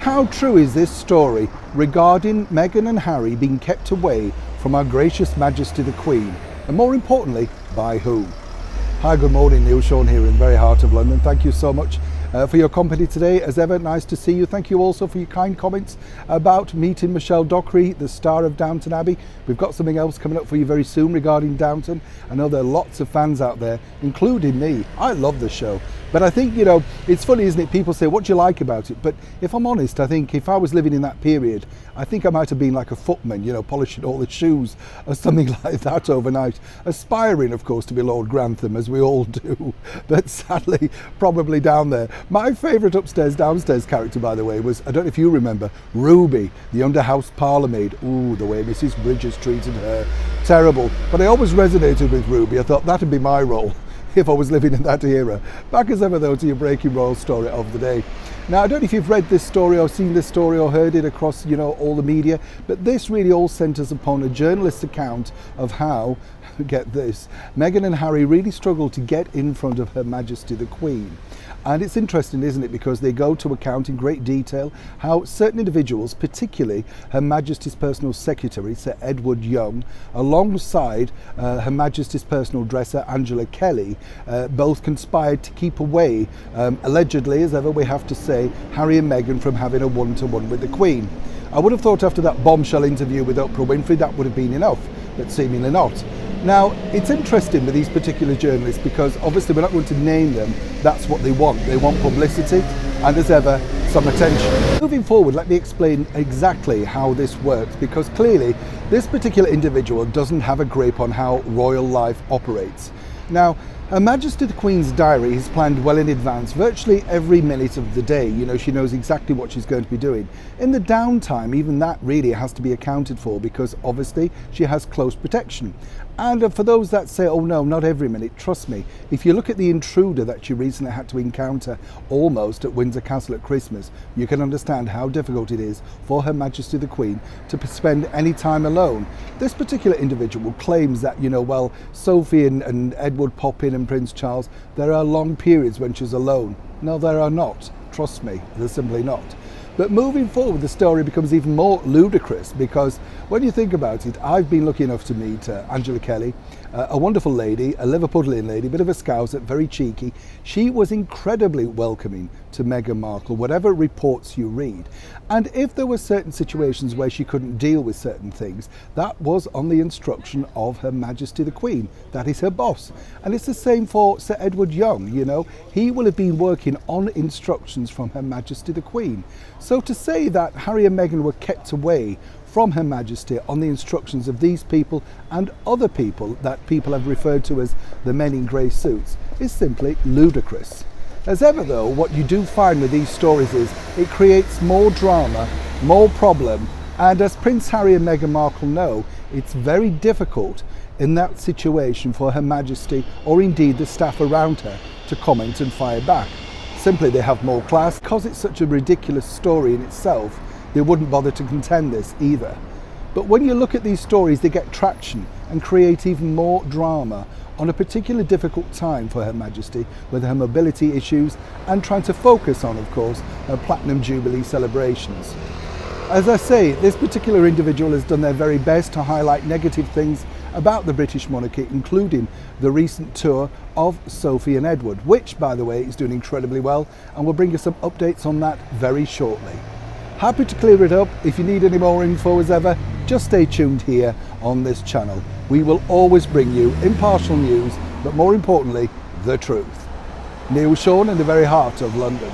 how true is this story regarding Meghan and Harry being kept away from Our Gracious Majesty the Queen? And more importantly, by who? Hi, good morning, Neil Sean here in the very heart of London. Thank you so much for your company today. As ever, nice to see you. Thank you also for your kind comments about meeting Michelle Dockery, the star of Downton Abbey. We've got something else coming up for you very soon regarding Downton. I know there are lots of fans out there, including me. I love the show. But I think, it's funny, isn't it? People say, what do you like about it? But if I'm honest, I think if I was living in that period, I think I might have been like a footman, polishing all the shoes or something like that overnight. Aspiring, of course, to be Lord Grantham, as we all do. But sadly, probably down there. My favourite upstairs, downstairs character, by the way, was, I don't know if you remember, Ruby, the under-house parlour maid. Ooh, the way Mrs. Bridges treated her. Terrible. But I always resonated with Ruby. I thought that'd be my role if I was living in that era. Back as ever though to your breaking royal story of the day. Now, I don't know if you've read this story or seen this story or heard it across, all the media, but this really all centres upon a journalist's account of how, get this, Meghan and Harry really struggled to get in front of Her Majesty the Queen. And it's interesting, isn't it, because they go to account in great detail how certain individuals, particularly Her Majesty's personal secretary, Sir Edward Young, alongside Her Majesty's personal dresser, Angela Kelly, both conspired to keep away, allegedly, as ever we have to say, Harry and Meghan from having a one-to-one with the Queen. I would have thought after that bombshell interview with Oprah Winfrey that would have been enough, but seemingly not. Now, it's interesting with these particular journalists because obviously we're not going to name them. That's what they want. They want publicity and, as ever, some attention. Moving forward, let me explain exactly how this works, because clearly this particular individual doesn't have a grip on how royal life operates. Now, Her Majesty the Queen's diary is planned well in advance, virtually every minute of the day. She knows exactly what she's going to be doing. In the downtime, even that really has to be accounted for because obviously she has close protection. And for those that say, oh no, not every minute, trust me, if you look at the intruder that she recently had to encounter almost at Windsor Castle at Christmas, you can understand how difficult it is for Her Majesty the Queen to spend any time alone. This particular individual claims that, well, Sophie and Edward pop in and Prince Charles, there are long periods when she's alone. No, there are not. Trust me, they're simply not. But moving forward, the story becomes even more ludicrous because when you think about it, I've been lucky enough to meet Angela Kelly, a wonderful lady, a Liverpudlian lady, a bit of a scouser, very cheeky. She was incredibly welcoming to Meghan Markle, whatever reports you read. And if there were certain situations where she couldn't deal with certain things, that was on the instruction of Her Majesty the Queen. That is her boss. And it's the same for Sir Edward Young, He will have been working on instructions from Her Majesty the Queen. So to say that Harry and Meghan were kept away from Her Majesty on the instructions of these people and other people that people have referred to as the men in grey suits is simply ludicrous. As ever though, what you do find with these stories is it creates more drama, more problem, and as Prince Harry and Meghan Markle know, it's very difficult in that situation for Her Majesty or indeed the staff around her to comment and fire back. Simply they have more class. Because it's such a ridiculous story in itself, they wouldn't bother to contend this either. But when you look at these stories, they get traction and create even more drama on a particularly difficult time for Her Majesty with her mobility issues and trying to focus on, of course, her Platinum Jubilee celebrations. As I say, this particular individual has done their very best to highlight negative things about the British monarchy, including the recent tour of Sophie and Edward, which, by the way, is doing incredibly well, and we'll bring you some updates on that very shortly. Happy to clear it up. If you need any more info as ever, just stay tuned here on this channel. We will always bring you impartial news, but more importantly, the truth. Neil Sean in the very heart of London.